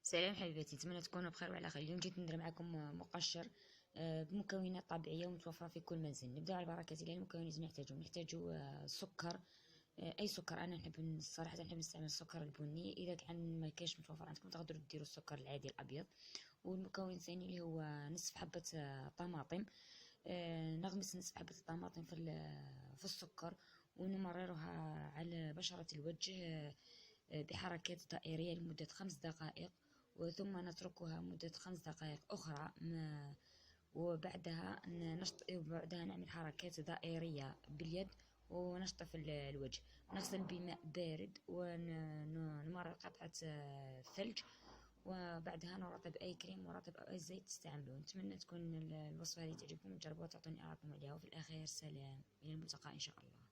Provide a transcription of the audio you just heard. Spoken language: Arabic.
سلام حبيباتي، نتمنى تكونوا بخير وعلى خير. اليوم جيت ندير معكم مقشر بمكونات طبيعية ومتوفرة في كل منزل. نبدأ على بركة الله. المكونات اللي نحتاجو سكر، أي سكر. أنا نحب صراحة نحب نستعمل السكر البني. إذا كان ما كاش متوفر عندكم تقدروا ديروا السكر العادي الأبيض. والمكون الثاني اللي هو نصف حبة طماطم. نغمس نصف حبة الطماطم في السكر ونمررها على بشرة الوجه بحركات دائرية لمدة 5 دقائق، وثم نتركها مدة 5 دقائق أخرى. وبعدها نعمل حركات دائرية باليد ونشطف الوجه. نغسل بماء بارد ونمرر قطعة ثلج، وبعدها نرطب أي كريم مرطب أو أي زيت تستعملون. نتمنى تكون الوصفة هذه تعجبكم وتجربوها وتعطوني آراءكم عليها. وفي الأخير سلام، إلى الملتقى إن شاء الله.